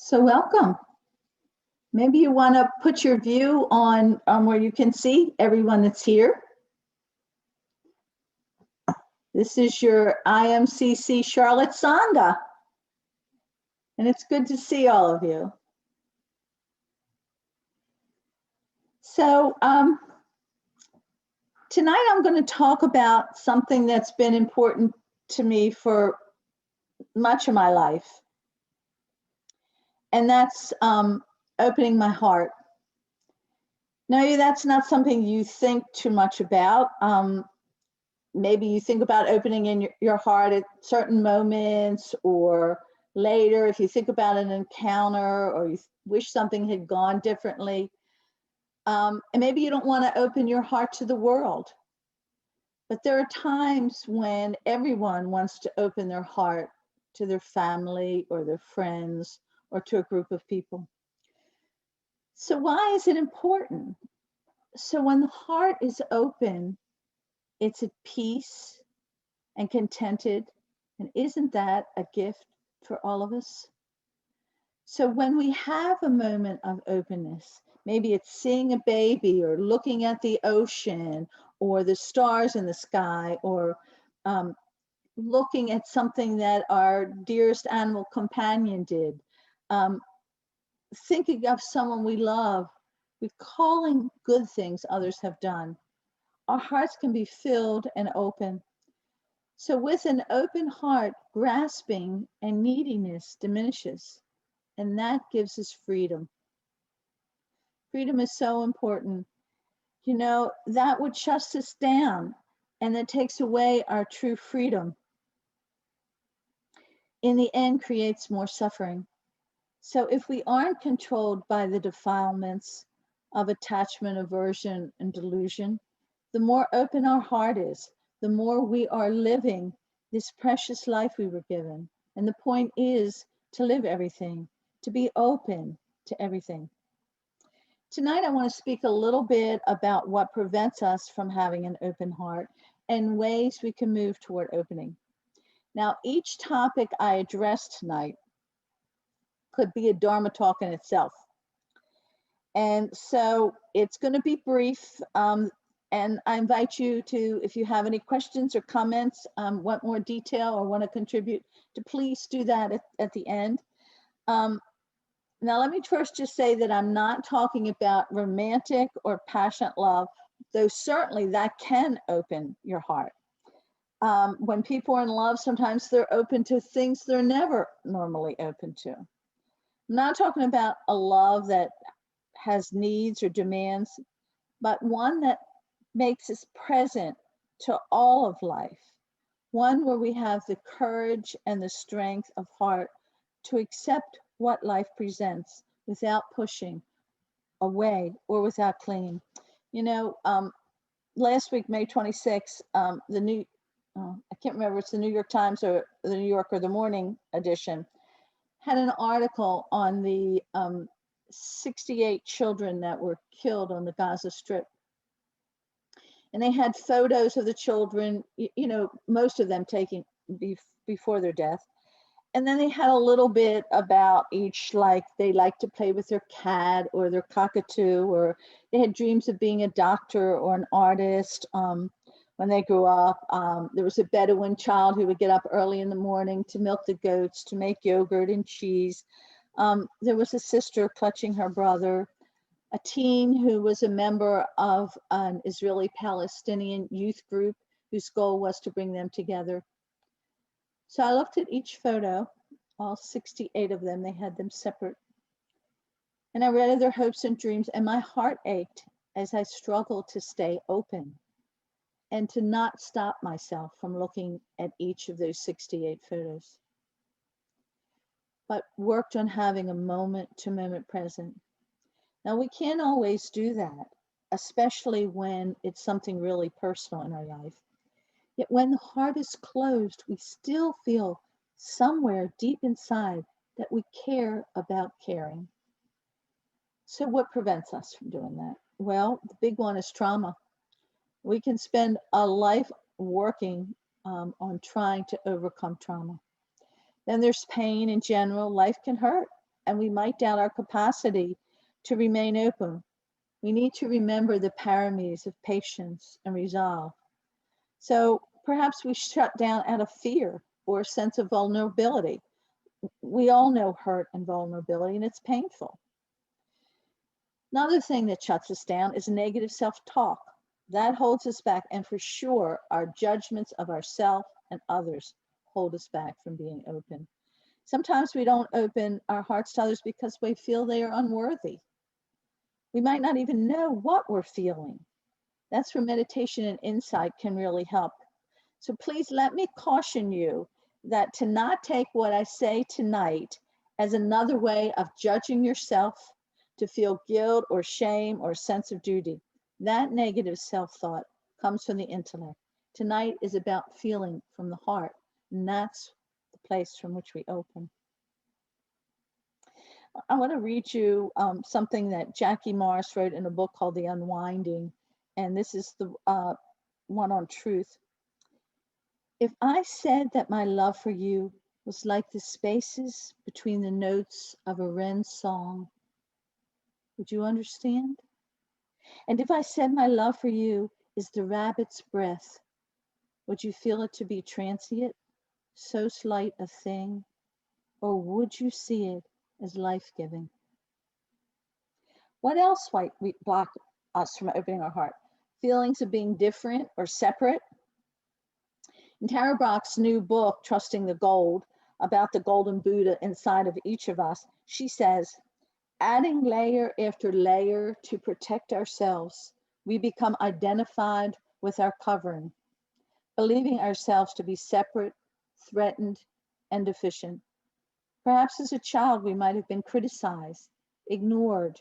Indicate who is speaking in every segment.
Speaker 1: So welcome. Maybe you want to put your view on where you can see everyone that's here. This is your IMCC Charlotte Sangha, and it's good to see all of you. So tonight I'm going to talk about something that's been important to me for much of my life, and that's opening my heart. Now, that's not something you think too much about. Maybe you think about opening in your heart at certain moments or later if you think about an encounter or you wish something had gone differently. And maybe you don't want to open your heart to the world. But there are times when everyone wants to open their heart to their family or their friends or to a group of people. So why is it important? So when the heart is open, it's at peace and contented. And isn't that a gift for all of us? So when we have a moment of openness, maybe it's seeing a baby or looking at the ocean or the stars in the sky or looking at something that our dearest animal companion did, thinking of someone we love, recalling good things others have done, our hearts can be filled and open. So with an open heart, grasping and neediness diminishes, and that gives us freedom. Freedom is so important. You know, that would shut us down, and that takes away our true freedom. In the end, creates more suffering. So if we aren't controlled by the defilements of attachment, aversion, and delusion, the more open our heart is, the more we are living this precious life we were given. And the point is to live everything, to be open to everything. Tonight, I want to speak a little bit about what prevents us from having an open heart and ways we can move toward opening. Now, each topic I address tonight could be a Dharma talk in itself. And so it's going to be brief. And I invite you to, if you have any questions or comments, want more detail or want to contribute, to please do that at the end. Now, let me first just say that I'm not talking about romantic or passionate love, though certainly that can open your heart. When people are in love, sometimes they're open to things they're never normally open to. I'm not talking about a love that has needs or demands, but one that makes us present to all of life, one where we have the courage and the strength of heart to accept what life presents without pushing away or without clinging. You know, last week, May 26th, I can't remember, it's the New York Times or the New York or the Morning edition, had an article on the 68 children that were killed on the Gaza Strip. And they had photos of the children, you know, most of them taken before their death. And then they had a little bit about each, like they liked to play with their cat or their cockatoo, or they had dreams of being a doctor or an artist when they grew up. There was a Bedouin child who would get up early in the morning to milk the goats, to make yogurt and cheese. There was a sister clutching her brother, a teen who was a member of an Israeli-Palestinian youth group whose goal was to bring them together. So I looked at each photo, all 68 of them, they had them separate. And I read of their hopes and dreams, and my heart ached as I struggled to stay open and to not stop myself from looking at each of those 68 photos, but worked on having a moment-to-moment present. Now, we can't always do that, especially when it's something really personal in our life. Yet when the heart is closed, we still feel somewhere deep inside that we care about caring. So what prevents us from doing that? Well, the big one is trauma. We can spend a life working on trying to overcome trauma. Then there's pain in general. Life can hurt. and we might doubt our capacity to remain open. We need to remember the parameters of patience and resolve. So perhaps we shut down out of fear or a sense of vulnerability. We all know hurt and vulnerability, and it's painful. Another thing that shuts us down is negative self-talk. That holds us back, and for sure, our judgments of ourselves and others hold us back from being open. Sometimes we don't open our hearts to others because we feel they are unworthy. We might not even know what we're feeling. That's where meditation and insight can really help. So please let me caution you that to not take what I say tonight as another way of judging yourself, to feel guilt or shame or sense of duty. That negative self-thought comes from the intellect. Tonight is about feeling from the heart, and that's the place from which we open. I want to read you something that Jackie Morris wrote in a book called The Unwinding, and this is the one on truth. If I said that my love for you was like the spaces between the notes of a wren's song, would you understand? And if I said my love for you is the rabbit's breath, would you feel it to be transient, so slight a thing, or would you see it as life-giving? What else might block us from opening our heart? Feelings of being different or separate. In Tara Brach's new book, Trusting the Gold, about the golden Buddha inside of each of us, she says, adding layer after layer to protect ourselves, we become identified with our covering, believing ourselves to be separate, threatened, and deficient. Perhaps as a child, we might have been criticized, ignored,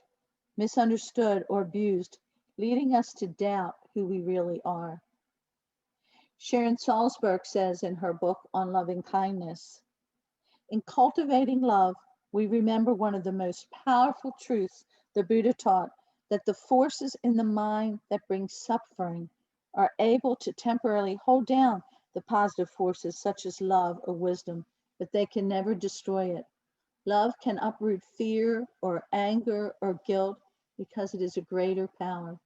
Speaker 1: misunderstood, or abused, leading us to doubt who we really are. Sharon Salzberg says in her book on loving kindness, in cultivating love, we remember one of the most powerful truths the Buddha taught, that the forces in the mind that bring suffering are able to temporarily hold down the positive forces such as love or wisdom, but they can never destroy it. Love can uproot fear or anger or guilt because it is a greater power.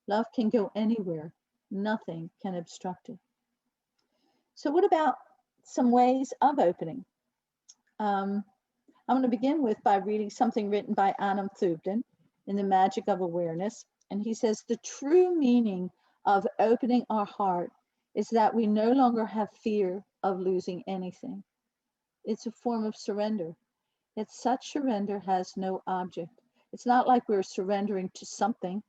Speaker 1: Love can go anywhere. Nothing can obstruct it. So what about some ways of opening? I'm going to begin by reading something written by Anam Thubden in The Magic of Awareness. And he says, the true meaning of opening our heart is that we no longer have fear of losing anything. It's a form of surrender. Yet such surrender has no object. It's not like we're surrendering to something.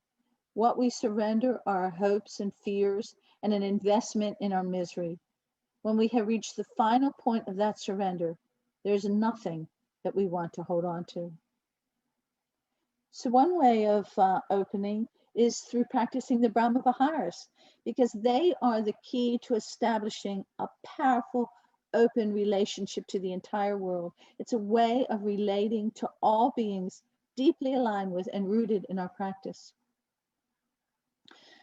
Speaker 1: What we surrender are our hopes and fears and an investment in our misery. When we have reached the final point of that surrender, there's nothing that we want to hold on to. So one way of opening is through practicing the Brahma Viharas, because they are the key to establishing a powerful, open relationship to the entire world. It's a way of relating to all beings deeply aligned with and rooted in our practice.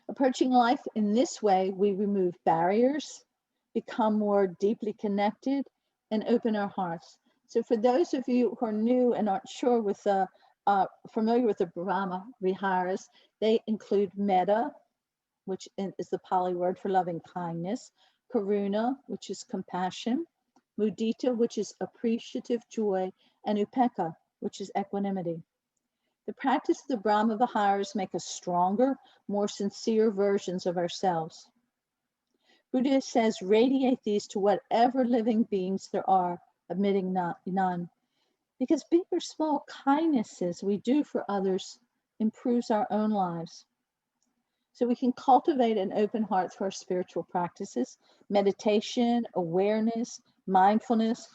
Speaker 1: Approaching life in this way, we remove barriers, become more deeply connected, and open our hearts. So for those of you who are new and aren't sure with the familiar with the Brahma Viharas, they include metta, which is the Pali word for loving kindness, karuna, which is compassion, mudita, which is appreciative joy, and upekkha, which is equanimity. The practice of the Brahma Viharas make us stronger, more sincere versions of ourselves. Buddha says, radiate these to whatever living beings there are, omitting none. Because big or small kindnesses we do for others improves our own lives. So we can cultivate an open heart through our spiritual practices, meditation, awareness, mindfulness.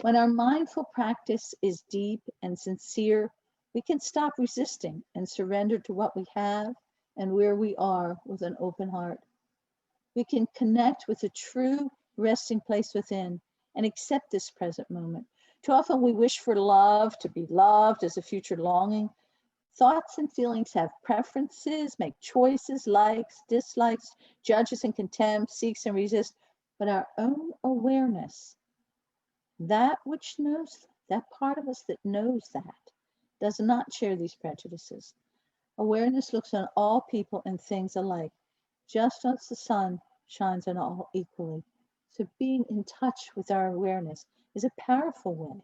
Speaker 1: When our mindful practice is deep and sincere, we can stop resisting and surrender to what we have and where we are with an open heart. We can connect with a true resting place within and accept this present moment. Too often we wish for love, to be loved as a future longing. Thoughts and feelings have preferences, make choices, likes, dislikes, judges and contempt, seeks and resists. But our own awareness, that which knows that part of us that knows that, does not share these prejudices. Awareness looks on all people and things alike, just as the sun shines on all equally. So being in touch with our awareness is a powerful way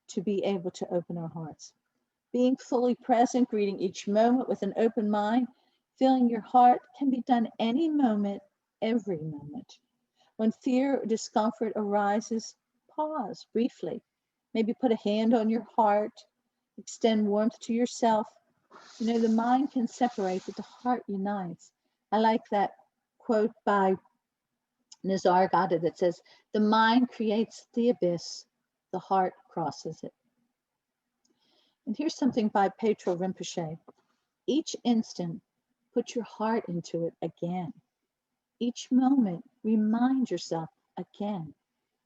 Speaker 1: to be able to open our hearts. Being fully present, greeting each moment with an open mind, feeling your heart can be done any moment, every moment. When fear or discomfort arises, pause briefly. Maybe put a hand on your heart, extend warmth to yourself. You know, the mind can separate, but the heart unites. I like that quote by Nisargadatta that says, the mind creates the abyss, the heart crosses it. And here's something by Petro Rinpoche. Each instant, put your heart into it again. Each moment, remind yourself again.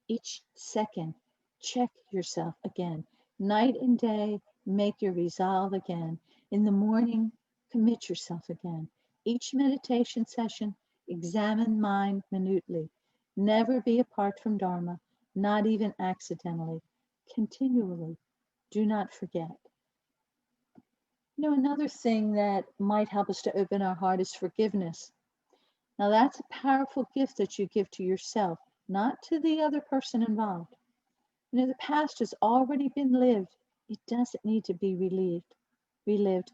Speaker 1: Each second, check yourself again. Night and day, make your resolve again. In the morning, commit yourself again. Each meditation session, examine mind minutely. Never be apart from Dharma, not even accidentally. Continually, do not forget. You know, another thing that might help us to open our heart is forgiveness. Now, that's a powerful gift that you give to yourself, not to the other person involved. You know, the past has already been lived. It doesn't need to be relived.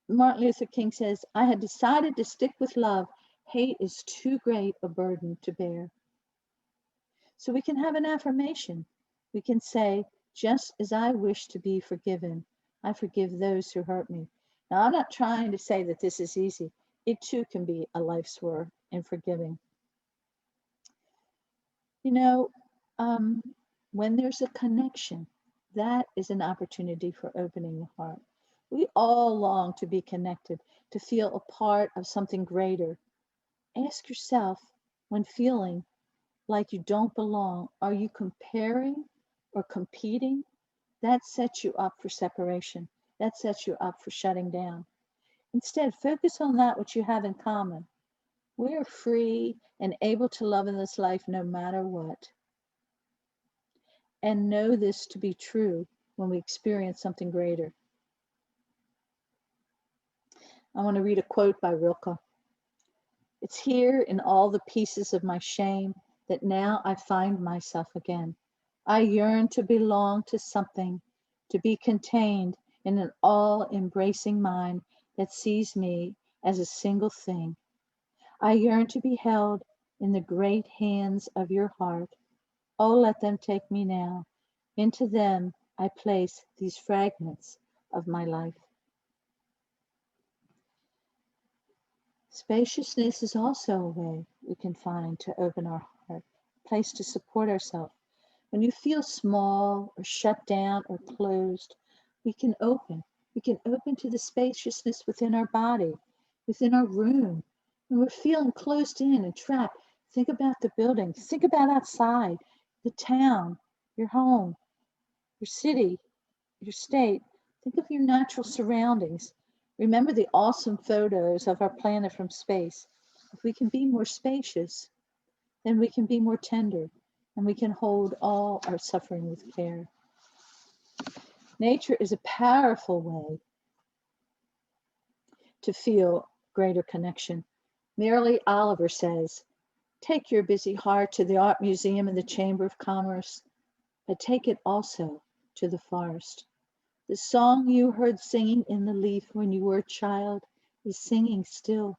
Speaker 1: Martin Luther King says, I had decided to stick with love. Hate is too great a burden to bear. So we can have an affirmation. We can say, just as I wish to be forgiven, I forgive those who hurt me. Now, I'm not trying to say that this is easy. It too can be a life's work in forgiving. You know, when there's a connection, that is an opportunity for opening the heart. We all long to be connected, to feel a part of something greater. Ask yourself, when feeling like you don't belong, are you comparing or competing? That sets you up for separation. That sets you up for shutting down. Instead, focus on that which you have in common. We are free and able to love in this life no matter what. And know this to be true when we experience something greater. I want to read a quote by Rilke. It's here in all the pieces of my shame that now I find myself again. I yearn to belong to something, to be contained in an all-embracing mind that sees me as a single thing. I yearn to be held in the great hands of your heart. Oh, let them take me now. Into them I place these fragments of my life. Spaciousness is also a way we can find to open our heart, a place to support ourselves. When you feel small or shut down or closed, we can open. We can open to the spaciousness within our body, within our room. When we're feeling closed in and trapped, think about the building. Think about outside, the town, your home, your city, your state. Think of your natural surroundings. Remember the awesome photos of our planet from space. If we can be more spacious, then we can be more tender and we can hold all our suffering with care. Nature is a powerful way to feel greater connection. Mary Oliver says, take your busy heart to the art museum and the Chamber of Commerce, but take it also to the forest. The song you heard singing in the leaf when you were a child is singing still.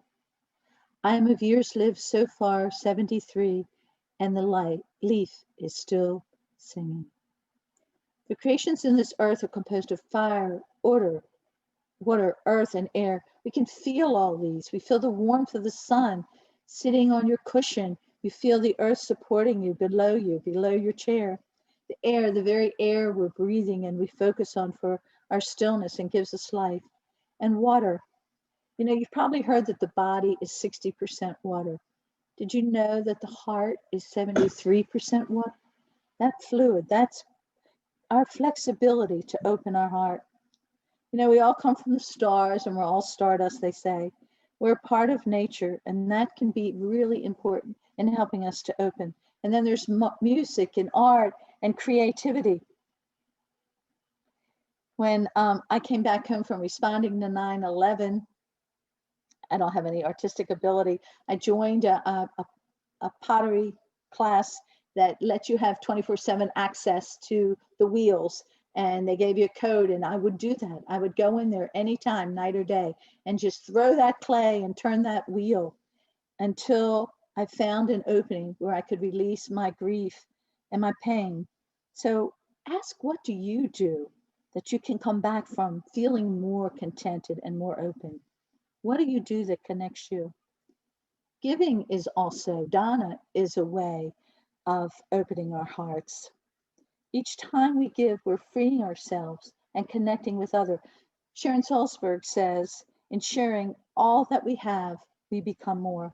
Speaker 1: I am of years lived so far, 73, and the leaf is still singing. The creations in this earth are composed of fire, water, earth, and air. We can feel all these. We feel the warmth of the sun sitting on your cushion. You feel the earth supporting you, below your chair. The air, the very air we're breathing and we focus on for our stillness and gives us life. And water. You know, you've probably heard that the body is 60% water. Did you know that the heart is 73% water? That fluid, that's our flexibility to open our heart. You know, we all come from the stars and we're all stardust, they say. We're part of nature, and that can be really important in helping us to open. And then there's music and art and creativity. When I came back home from responding to 9/11, I don't have any artistic ability. I joined a pottery class that let you have 24/7 access to the wheels. And they gave you a code, and I would do that. I would go in there anytime, night or day, and just throw that clay and turn that wheel until I found an opening where I could release my grief and my pain. So ask, what do you do that you can come back from feeling more contented and more open? What do you do that connects you? Giving is also, Dana is a way of opening our hearts. Each time we give, we're freeing ourselves and connecting with others. Sharon Salzberg says, in sharing all that we have, we become more.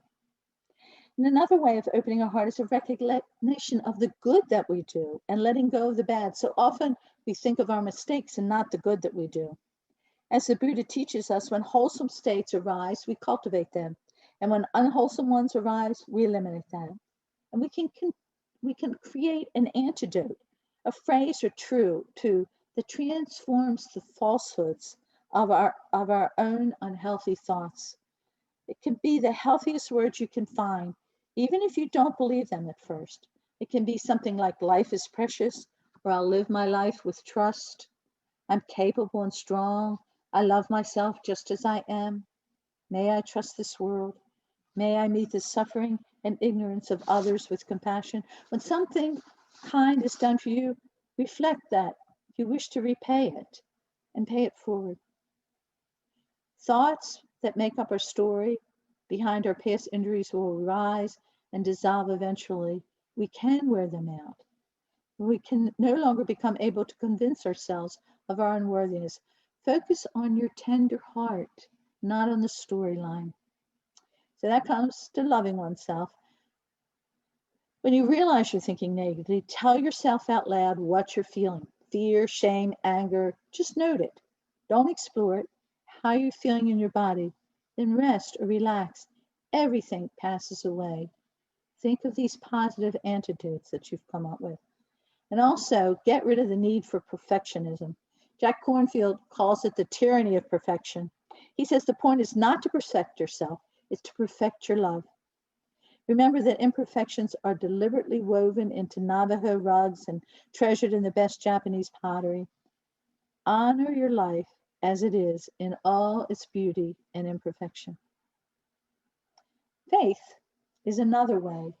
Speaker 1: And another way of opening our heart is a recognition of the good that we do and letting go of the bad. So often we think of our mistakes and not the good that we do. As the Buddha teaches us, when wholesome states arise, we cultivate them. And when unwholesome ones arise, we eliminate them. And we can create an antidote, a phrase or two that transforms the falsehoods of our own unhealthy thoughts. It can be the healthiest words you can find, even if you don't believe them at first. It can be something like, life is precious, or I'll live my life with trust. I'm capable and strong. I love myself just as I am. May I trust this world. May I meet the suffering and ignorance of others with compassion. When something kind is done for you, reflect that you wish to repay it and pay it forward. Thoughts that make up our story behind our past injuries will rise and dissolve eventually. We can wear them out. We can no longer become able to convince ourselves of our unworthiness. Focus on your tender heart, not on the storyline. So that comes to loving oneself. When you realize you're thinking negatively, tell yourself out loud what you're feeling. Fear, shame, anger, just note it. Don't explore it. How you're feeling in your body. Then rest or relax. Everything passes away. Think of these positive antidotes that you've come up with. And also, get rid of the need for perfectionism. Jack Kornfield calls it the tyranny of perfection. He says the point is not to perfect yourself, it's to perfect your love. Remember that imperfections are deliberately woven into Navajo rugs and treasured in the best Japanese pottery. Honor your life as it is in all its beauty and imperfection. Faith is another way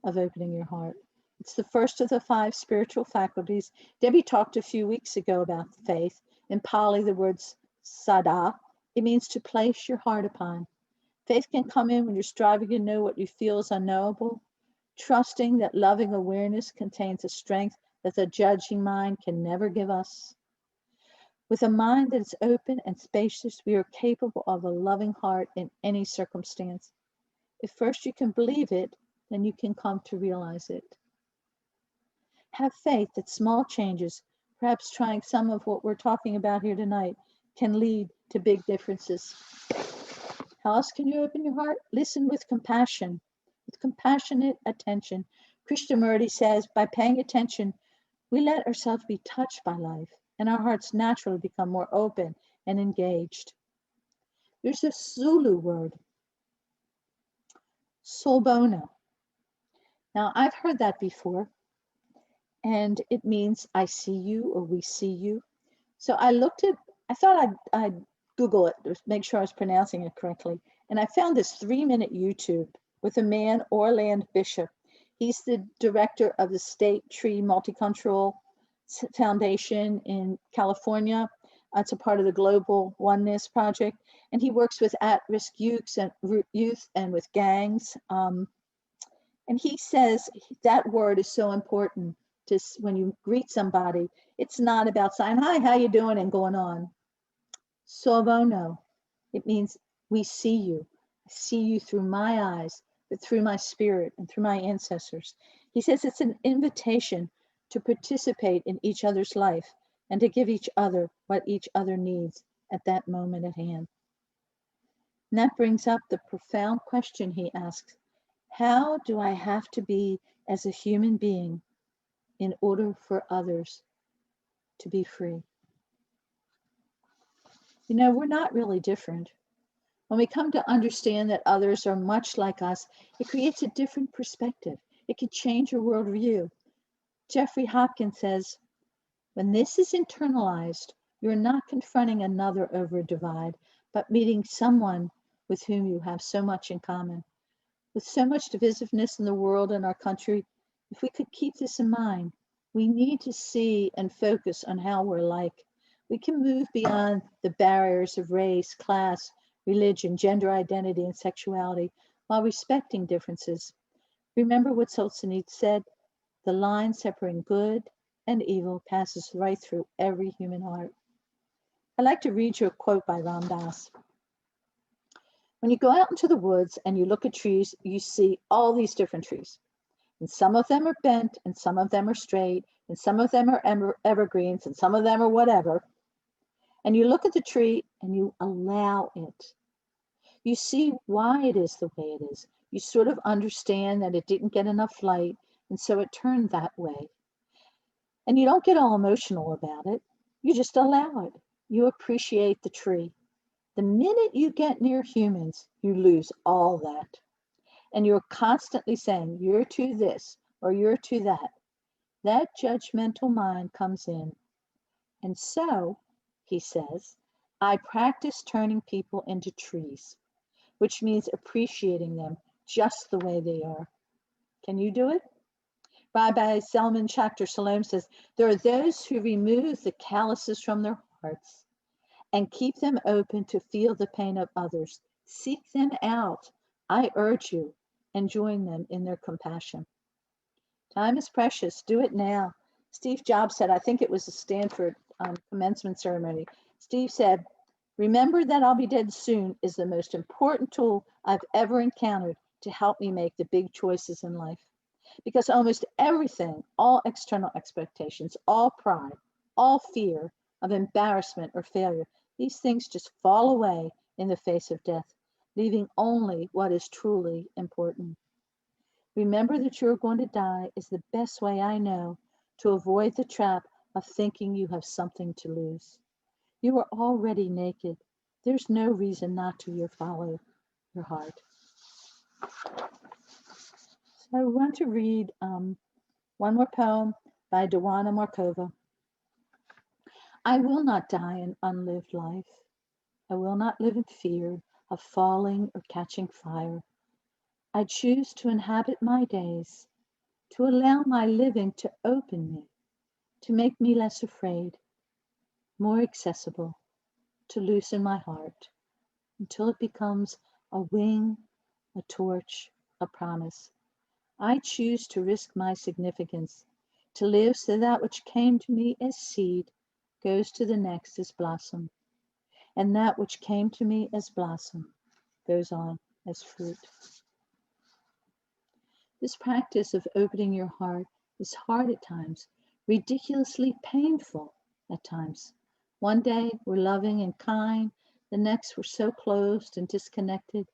Speaker 1: of opening your heart. It's the first of the 5 spiritual faculties. Debbie talked a few weeks ago about faith. In Pali, the word sada, it means to place your heart upon. Faith can come in when you're striving to know what you feel is unknowable, trusting that loving awareness contains a strength that the judging mind can never give us. With a mind that is open and spacious, we are capable of a loving heart in any circumstance. If first you can believe it, then you can come to realize it. Have faith that small changes, perhaps trying some of what we're talking about here tonight, can lead to big differences. How else can you open your heart? Listen with compassion, with compassionate attention. Krishnamurti says, by paying attention, we let ourselves be touched by life, and our hearts naturally become more open and engaged. There's a Zulu word, bono. Now, I've heard that before, and it means I see you or we see you. So I thought I'd Google it to make sure I was pronouncing it correctly. And I found this 3-minute YouTube with a man, Orland Bishop. He's the director of the State Tree Multicultural Foundation in California. It's a part of the Global Oneness Project. And he works with at-risk youth and with gangs. And he says that word is so important to when you greet somebody. It's not about saying, hi, how you doing, and going on. Sobono, it means we see you. I see you through my eyes, but through my spirit and through my ancestors. He says it's an invitation to participate in each other's life and to give each other what each other needs at that moment at hand. And that brings up the profound question he asks, how do I have to be as a human being in order for others to be free? You know, we're not really different. When we come to understand that others are much like us, it creates a different perspective. It can change your worldview. Jeffrey Hopkins says, when this is internalized, you're not confronting another over a divide, but meeting someone with whom you have so much in common. With so much divisiveness in the world and our country, if we could keep this in mind, we need to see and focus on how we're like. We can move beyond the barriers of race, class, religion, gender identity, and sexuality while respecting differences. Remember what Solzhenitsyn said, the line separating good and evil passes right through every human heart. I'd like to read you a quote by Ram Dass. When you go out into the woods and you look at trees, you see all these different trees. And some of them are bent, and some of them are straight, and some of them are evergreens, and some of them are whatever. And you look at the tree and you allow it. You see why it is the way it is. You sort of understand that it didn't get enough light, and so it turned that way. And you don't get all emotional about it. You just allow it. You appreciate the tree. The minute you get near humans, you lose all that. And you're constantly saying, you're to this or you're to that. That judgmental mind comes in. And so, he says, I practice turning people into trees, which means appreciating them just the way they are. Can you do it? Rabbi Selman Chachter Shalom says, there are those who remove the calluses from their hearts and keep them open to feel the pain of others. Seek them out. I urge you, and join them in their compassion. Time is precious. Do it now. Steve Jobs said, I think it was a Stanford commencement ceremony. Steve said, remember that I'll be dead soon is the most important tool I've ever encountered to help me make the big choices in life. Because almost everything, all external expectations, all pride, all fear of embarrassment or failure, these things just fall away in the face of death, leaving only what is truly important. Remember that you're going to die is the best way I know to avoid the trap of thinking you have something to lose. You are already naked. There's no reason not to follow your heart. So I want to read one more poem by Dawana Markova. I will not die an unlived life. I will not live in fear of falling or catching fire. I choose to inhabit my days, to allow my living to open me, to make me less afraid, more accessible, to loosen my heart until it becomes a wing, a torch, a promise. I choose to risk my significance, to live so that which came to me as seed goes to the next as blossom, and that which came to me as blossom goes on as fruit. This practice of opening your heart is hard at times, ridiculously painful at times. One day we're loving and kind, the next we're so closed and disconnected.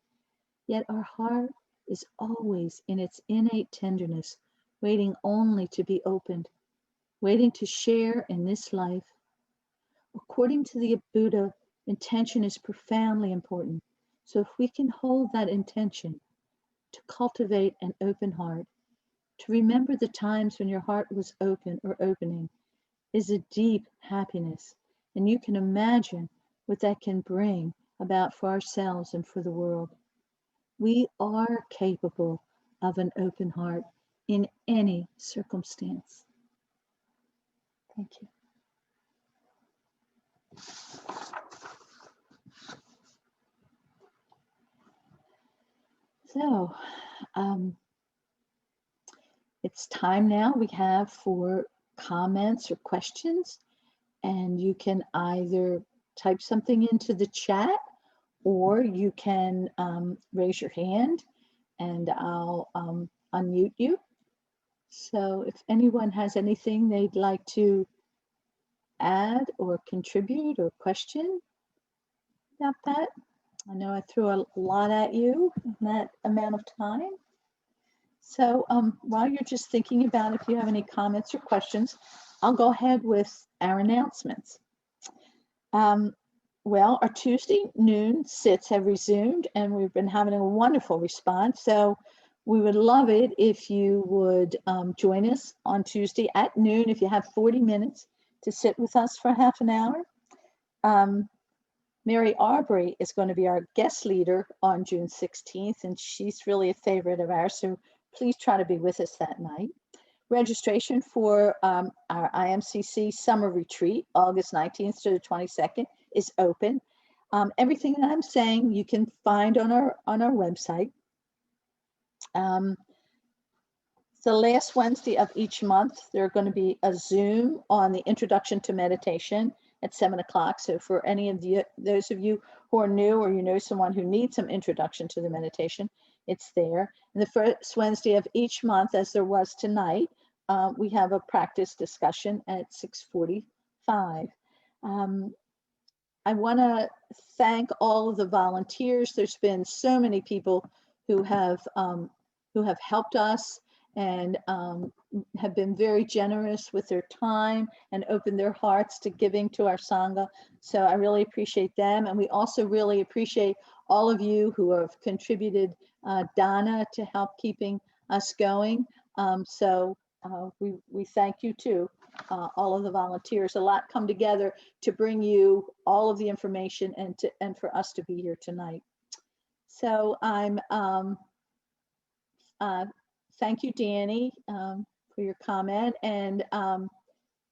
Speaker 1: Yet our heart is always in its innate tenderness, waiting only to be opened, waiting to share in this life. According to the Buddha, intention is profoundly important. So if we can hold that intention to cultivate an open heart, to remember the times when your heart was open or opening, is a deep happiness. And you can imagine what that can bring about for ourselves and for the world. We are capable of an open heart in any circumstance. Thank you. So, it's time now we have for comments or questions, and you can either type something into the chat or you can raise your hand and I'll unmute you. So if anyone has anything they'd like to add or contribute or question about that. I know I threw a lot at you in that amount of time. So while you're just thinking about if you have any comments or questions, I'll go ahead with our announcements. Well, our Tuesday noon sits have resumed, and we've been having a wonderful response. So we would love it if you would join us on Tuesday at noon if you have 40 minutes to sit with us for half an hour. Mary Arbery is going to be our guest leader on June 16th, and she's really a favorite of ours. So please try to be with us that night. Registration for our IMCC summer retreat, August 19th to the 22nd, is open. Everything that I'm saying you can find on our website. The last Wednesday of each month, there's going to be a Zoom on the introduction to meditation at 7 o'clock. So for any of those of you who are new, or you know someone who needs some introduction to the meditation, it's there. And the first Wednesday of each month, as there was tonight, we have a practice discussion at 6:45. I want to thank all of the volunteers. There's been so many people who have helped us and have been very generous with their time and opened their hearts to giving to our Sangha. So I really appreciate them. And we also really appreciate all of you who have contributed dana to help keeping us going. We thank you too, all of the volunteers. A lot come together to bring you all of the information and for us to be here tonight. So I'm thank you, Danny, for your comment. And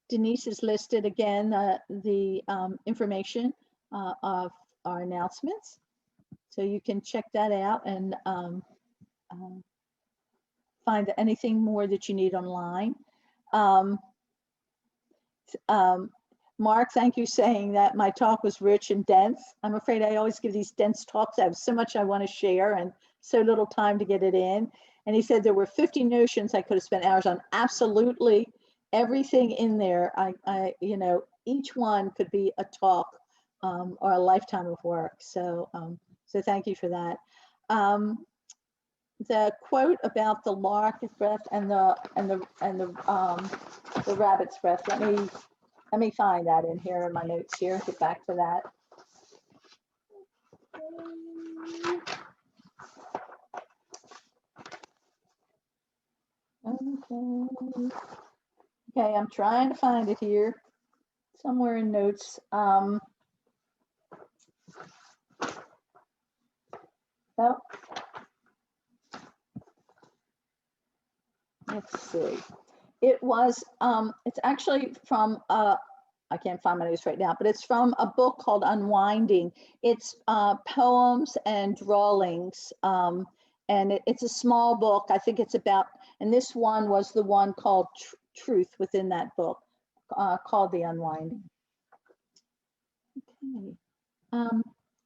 Speaker 1: Denise has listed again the information of our announcements. So you can check that out and find anything more that you need online. Mark, thank you saying that my talk was rich and dense. I'm afraid I always give these dense talks. I have so much I want to share and so little time to get it in. And he said there were 50 notions I could have spent hours on. Absolutely everything in there. You know, each one could be a talk or a lifetime of work. So, so thank you for that. The quote about the lark's breath and the rabbit's breath. Let me find that in here in my notes here. Get back to that. Okay, I'm trying to find it here somewhere in notes. Oh, let's see. It was, it's actually from, I can't find my notes right now, but it's from a book called Unwinding. It's poems and drawings. And it's a small book. I think it's about, and this one was the one called Truth within that book, called The Unwinding. Okay.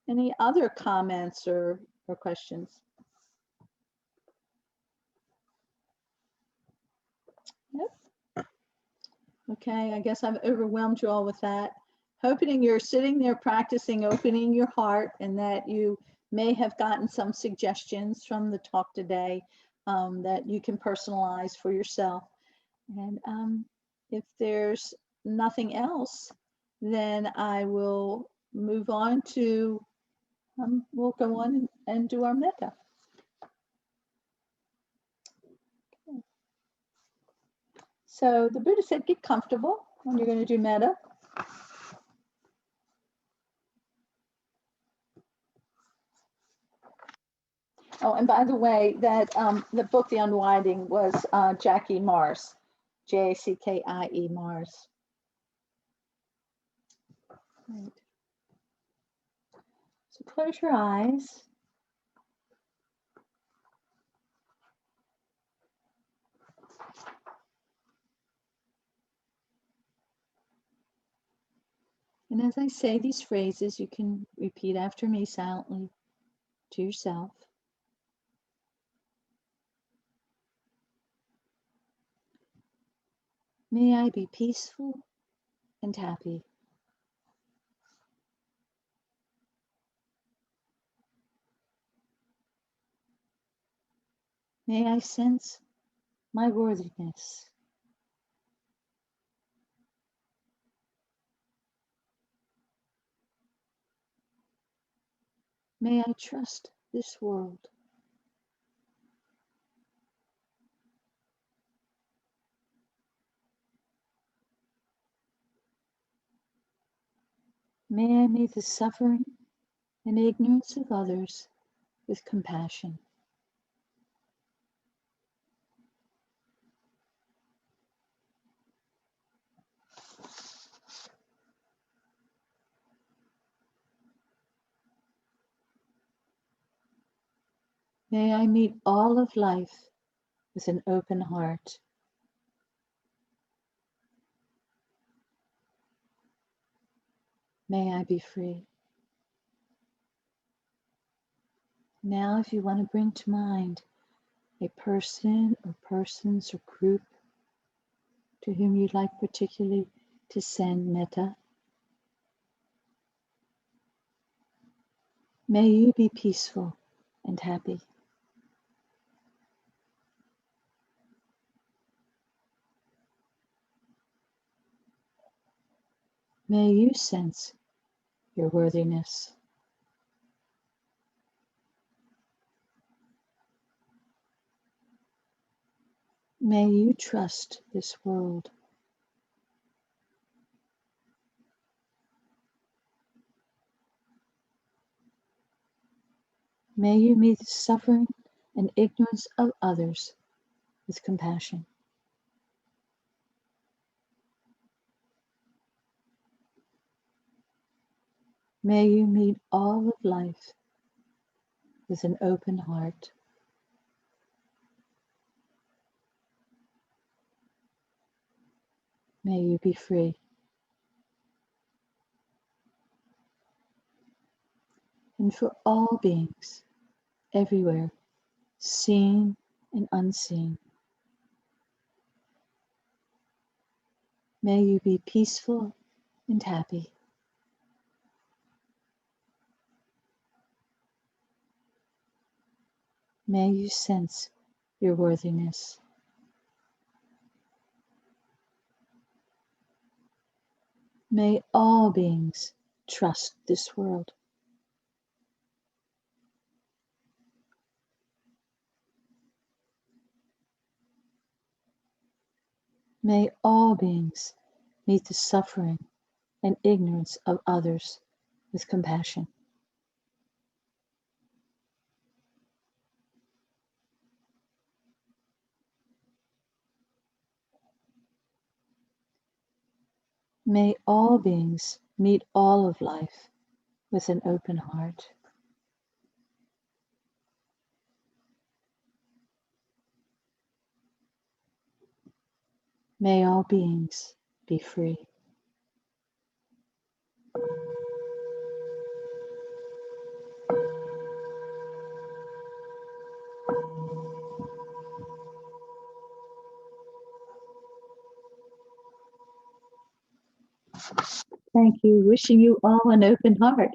Speaker 1: Any other comments or questions? Nope. Okay, I guess I've overwhelmed you all with that. Hoping you're sitting there practicing opening your heart and that you may have gotten some suggestions from the talk today that you can personalize for yourself. And if there's nothing else, then I will move on to, we'll go on and do our metta. Okay. So the Buddha said, get comfortable when you're going to do metta. Oh, and by the way, that the book, The Unwinding, was Jackie Mars, Jackie Mars. Right. So close your eyes. And as I say these phrases, you can repeat after me silently to yourself. May I be peaceful and happy. May I sense my worthiness. May I trust this world. May I meet the suffering and ignorance of others with compassion. May I meet all of life with an open heart. May I be free. Now, if you want to bring to mind a person or persons or group to whom you'd like particularly to send metta, may you be peaceful and happy. May you sense your worthiness. May you trust this world. May you meet the suffering and ignorance of others with compassion. May you meet all of life with an open heart. May you be free. And for all beings, everywhere, seen and unseen, may you be peaceful and happy. May you sense your worthiness. May all beings trust this world. May all beings meet the suffering and ignorance of others with compassion. May all beings meet all of life with an open heart. May all beings be free. Thank you. Wishing you all an open heart.